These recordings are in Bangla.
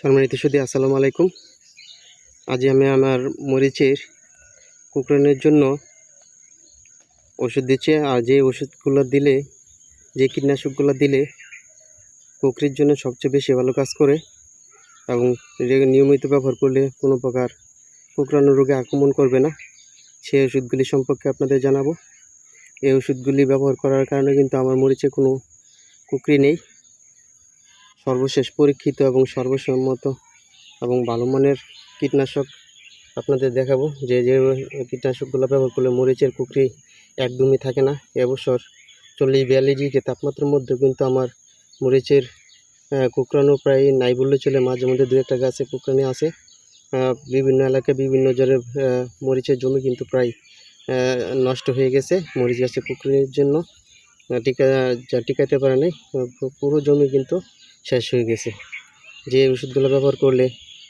সম্মানিত সুধী, আসসালামু আলাইকুম। আজ আমি আমার মরিচের কুকরানোর জন্য ওষুধ দিচ্ছি। আর যে ওষুধগুলো দিলে, যে কীটনাশকগুলো দিলে কুকরির জন্য সবচেয়ে বেশি ভালো কাজ করে এবং নিয়মিত ব্যবহার করলে কোনো প্রকার কুকরানো রোগে আক্রমণ করবে না, সেই ওষুধগুলি সম্পর্কে আপনাদের জানাবো। এই ওষুধগুলি ব্যবহার করার কারণে কিন্তু আমার মরিচে কোনো কুকরি নেই। সর্বশেষ পরীক্ষিত এবং সর্বসম্মত এবং ভালো মানের কীটনাশক আপনাদের দেখাবো, যে কীটনাশকগুলো ব্যবহার করলে মরিচের কুকরি একদমই থাকে না। এবছর 40-42 ডিগ্রি তাপমাত্রার মধ্যে কিন্তু আমার মরিচের কুকরানো প্রায় নাই বললে চলে। মাঝে মধ্যে দু একটা গাছে কুকরানি আছে। বিভিন্ন এলাকায় বিভিন্ন জনের মরিচের জমি কিন্তু প্রায় নষ্ট হয়ে গেছে মরিচ গাছে কুকরানির জন্য। টিকাতে পারে নাই, পুরো জমি কিন্তু শেষ হয়ে গেছে। যে ওষুধগুলো ব্যবহার করলে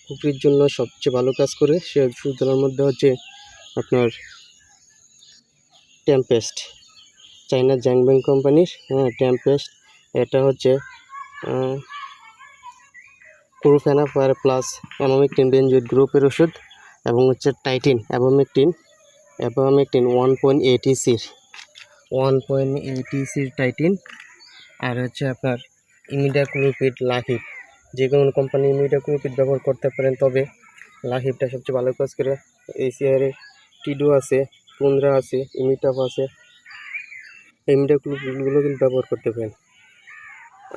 কুকরির জন্য সবচেয়ে ভালো কাজ করে, সে ওষুধগুলোর মধ্যে হচ্ছে আপনার টেম্পেস্ট, চাইনা জ্যাংব্যাং কোম্পানির টেম্পেস্ট। এটা হচ্ছে ক্লোরোফেনাফায়ার প্লাস অ্যামামেকটিন বেনজোয়েট গ্রুপের ওষুধ, এবং হচ্ছে টাইটিন অ্যাবামেকটিন 1.8 EC টাইটিন, আর হচ্ছে আপনার ইমিডাক্লোপিড লাহিব। যে কোনো কোম্পানি ইমিডাক্লোপিড ব্যবহার করতে পারেন, তবে লাহিবটা সবচেয়ে ভালো কাজ করে। এসিআরে টিডো আছে, পুন্দ্রা আছে, ইমিটাফ আছে, ইমিডাক্লোপিডগুলো কিন্তু ব্যবহার করতে পারেন।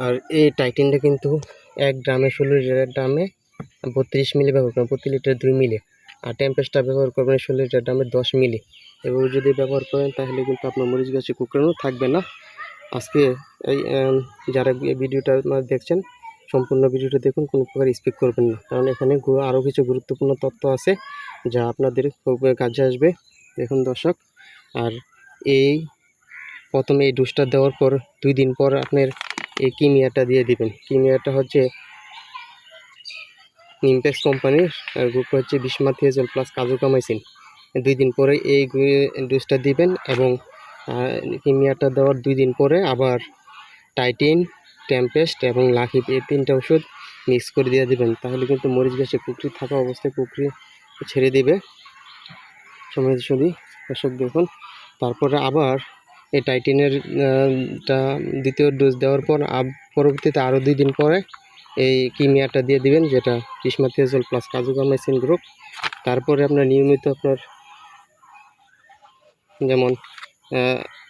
আর এই টাইটিনটা কিন্তু 1 গ্রামে 16 লিটার ড্রামে 32 মিলি ব্যবহার করবেন, প্রতি লিটার 2 মিলি। আর টেম্পেস্টটা ব্যবহার করবেন 16 লিটার ড্রামে 10 মিলি। এভাবে যদি ব্যবহার করেন তাহলে কিন্তু আপনার মরিচ গাছে কুকরানো থাকবে না। আজকে এই যারা ভিডিওটা দেখছেন, সম্পূর্ণ ভিডিওটা দেখুন, কোনো প্রকার স্কিপ করবেন না, কারণ এখানে আরও কিছু গুরুত্বপূর্ণ তথ্য আছে যা আপনাদের খুব কাজে আসবে। দেখুন দর্শক, আর প্রথমে এই ডোজটা দেওয়ার পর 2 দিন পর আপনার এই কিমিয়াটা দিয়ে দিবেন। কিমিয়াটা হচ্ছে নিমপ্যাক্স কোম্পানির, আর গ্রুপ হচ্ছে বিসমাথিয়াজল প্লাস কাজুকামাইসিন। 2 দিন পরে এই ডোজটা দিবেন, এবং কিমিয়াটা দেওয়ার 2 দিন পরে আবার টাইটিন, টেম্পেস্ট এবং লাহিব, এই 3টা ওষুধ মিক্স করে দিয়ে দিবেন। তাহলে কিন্তু মরিচ গাছে কুকরি থাকা অবস্থায় কুকরি ছেড়ে দিবে। সময় শুধু দর্শক দেখুন, তারপরে আবার এই টাইটিনের দ্বিতীয় ডোজ দেওয়ার পর পরবর্তীতে আরও 2 দিন পরে এই কিমিয়াটা দিয়ে দিবেন, যেটা বিসমাথিয়াজল প্লাস কাজুকামাইসিন গ্রুপ। তারপরে আপনার নিয়মিত আপনার যেমন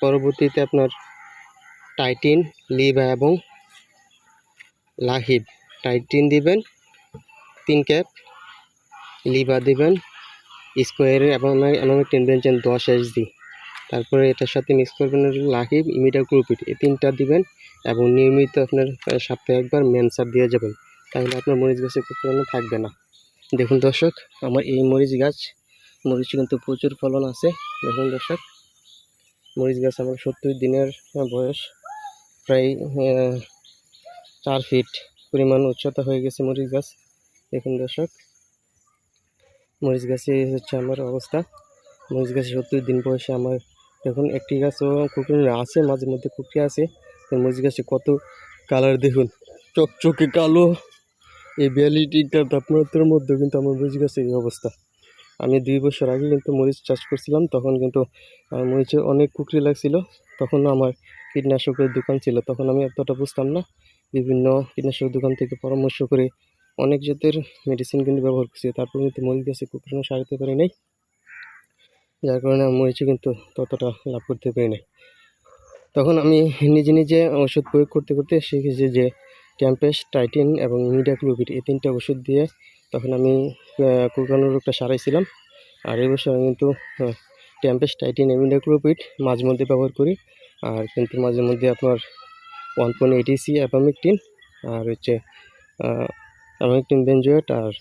পরবর্তীতে আপনার টাইটিন, লিভা এবং লাহিব। টাইটিন দিবেন 3 ক্যাপ, লিভা দিবেন স্কোয়ারে এবং অ্যামামেকটিন বেনজেন 10 SG। তারপরে এটার সাথে মিক্স করবেন লাহিব, ইমিডাক্লোপিড, এই 3টা দিবেন, এবং নিয়মিত আপনার সপ্তাহে একবার মেনসার দিয়ে যাবেন। তাহলে আপনার মরিচ গাছে কুকরানো থাকবে না। দেখুন দর্শক, আমার এই মরিচ কিন্তু প্রচুর ফলন আছে। দেখুন দর্শক, মরিচ গাছ আমার 70 দিনের বয়স, প্রায় 4 ফিট পরিমাণ উচ্চতা হয়ে গেছে মরিচ গাছ। দেখুন দর্শক, মরিচ গাছে হচ্ছে আমার অবস্থা। মরিচ গাছে 70 দিন বয়সে আমার দেখুন একটি গাছও কুকরি আছে, মাঝে মধ্যে কুকরি আছে। মরিচ গাছে কত কালার দেখুন, চকচকে কালো। এই 42 ডিগ্রি তাপমাত্রার মধ্যে কিন্তু আমার মরিচ গাছের এই অবস্থা। আমি 2 বছর আগে কিন্তু মরিচ চাষ করছিলাম, তখন কিন্তু মরিচে অনেক কুকরি লাগছিল। তখন আমার কীটনাশকের দোকান ছিল, তখন আমি এতটা বুঝতাম না। বিভিন্ন কীটনাশক দোকান থেকে পরামর্শ করে অনেক জাতের মেডিসিন কিন্তু ব্যবহার করছি, তারপর কিন্তু মরিচ গাছে কুকরানো সারাতে পারি নাই, যার কারণে আমি মরিচে কিন্তু ততটা লাভ করতে পারি নাই। তখন আমি নিজে ওষুধ প্রয়োগ করতে করতে শিখেছি যে টেম্পেস্ট, টাইটিন এবং ইমিডাক্লোপিড, এই 3টা ওষুধ দিয়ে তখন আমি কুকরানোর রোগটা সারাইছিলাম। আর এই বছর আমি কিন্তু টেম্পেস্ট, টাইটিন, ইমিডাক্লোপিড মাঝে মধ্যে ব্যবহার করি। আর কিন্তু মাঝে মধ্যে আপনার 1.8 EC অ্যাবামেকটিন, আর হচ্ছে অ্যাবামেকটিন বেনজোয়েট আর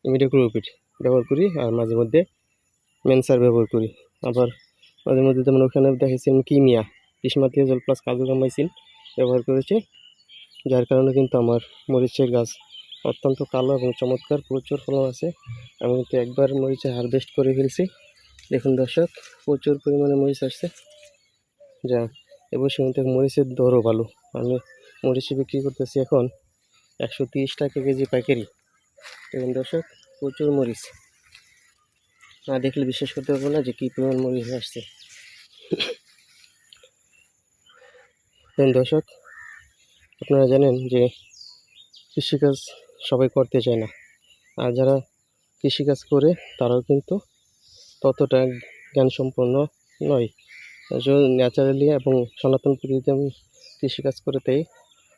ইমিডাক্লোপিড ব্যবহার করি। আর মাঝে মধ্যে মেনসার ব্যবহার করি। আবার মাঝে মধ্যে যেমন ওখানে দেখেছিলাম কিমিয়া, বিসমাথিয়াজল প্লাস কাজুকামাইসিন ব্যবহার করেছি, যার কারণে কিন্তু আমার মরিচের গাছ অত্যন্ত কালো এবং চমৎকার, প্রচুর ফলন আছে। আমি কিন্তু একবার মরিচে হারভেস্ট করে ফেলছি। দেখুন দর্শক, প্রচুর পরিমাণে মরিচ আসছে, যা এবছর কিন্তু মরিচের দরও ভালো। আমি মরিচে বিক্রি করতেছি এখন 130 টাকা কেজি পাইকারি। দেখুন দর্শক, প্রচুর মরিচ, না দেখলে বিশ্বাস করতে পারবো না যে কী পরিমাণ মরিচ আসছে। দেখুন দর্শক, আপনারা জানেন যে কৃষিকাজ সবাই করতে চায় না, আর যারা কৃষিকাজ করে তারাও কিন্তু ততটা জ্ঞানসম্পন্ন নয়। ন্যাচারালি এবং সনাতন পদ্ধতিতে কৃষিকাজ করে তাই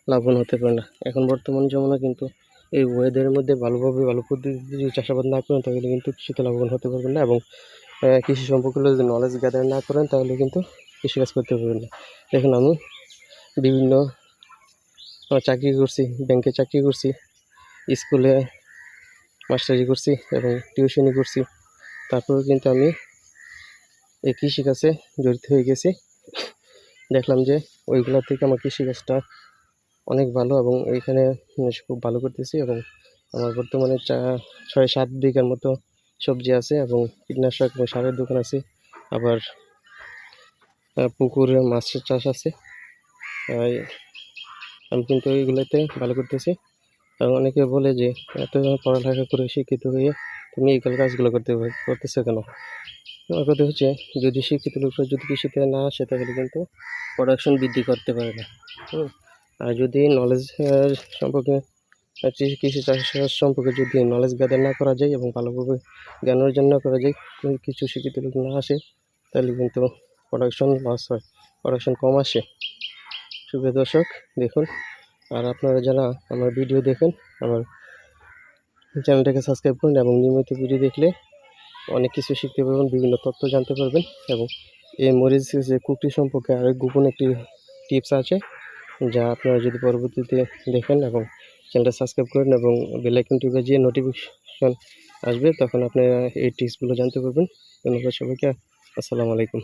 লাভবান হতে পারে না। এখন বর্তমান জমানা কিন্তু এই ওয়েদারের মধ্যে ভালোভাবে ভালো পদ্ধতিতে যদি চাষাবাদ না করেন তাহলে কিন্তু কৃষিতে লাভবান হতে পারবেন না, এবং কৃষি সম্পর্কে যদি নলেজ গ্যাদার না করেন তাহলে কিন্তু কৃষিকাজ করতে পারবেন না। দেখুন, আমি বিভিন্ন চাকরি করছি, ব্যাংকে চাকরি করছি, স্কুলে মাস্টারি করছি এবং টিউশনি করছি, তারপরেও কিন্তু আমি এই কৃষিকাজে জড়িত হয়ে গেছি। দেখলাম যে ওইগুলো থেকে আমার কৃষিকাজটা অনেক ভালো, এবং এইখানে খুব ভালো করতেছি, এবং আমার বর্তমানে 6-7 বিঘার মতো সবজি আছে, এবং কীটনাশক এবং সারের দোকান আছে, আবার পুকুরে মাছের চাষ আছে। আমি কিন্তু এইগুলোতে ভালো করতেছি। এবং অনেকে বলে যে এত পড়ালেখা করে শিক্ষিত হয়ে তুমি এই কাজগুলো করতেছো কেন? আমার কথা হচ্ছে, যদি শিক্ষিত লোকরা যদি কৃষিতে না আসে তাহলে কিন্তু প্রোডাকশন বৃদ্ধি করতে পারে না। আর যদি নলেজ সম্পর্কে কৃষি চাষ সম্পর্কে যদি নলেজ গ্যাদার না করা যায় এবং ভালোভাবে জ্ঞান অর্জন না করা যায়, কিছু শিক্ষিত লোক না আসে, তাহলে কিন্তু প্রোডাকশন লস হয়, প্রোডাকশন কম আসে। সুপ্রিয় দর্শক, দেখুন, আর আপনারা যারা আমার ভিডিও দেখেন, আমার চ্যানেলটাকে সাবস্ক্রাইব করুন, এবং নিয়মিত ভিডিও দেখলে অনেক কিছু শিখতে পারবেন, বিভিন্ন তথ্য জানতে পারবেন। এবং এই মরিচ যে কুকরি সম্পর্কে আরেক গোপন একটি টিপস আছে, যা আপনারা যদি পরবর্তীতে দেখেন এবং চ্যানেলটা সাবস্ক্রাইব করেন এবং বেল আইকনটি বাজিয়ে নোটিফিকেশন আসবে, তখন আপনারা এই টিপসগুলো জানতে পারবেন। ধন্যবাদ সবাইকে। আসসালামু আলাইকুম।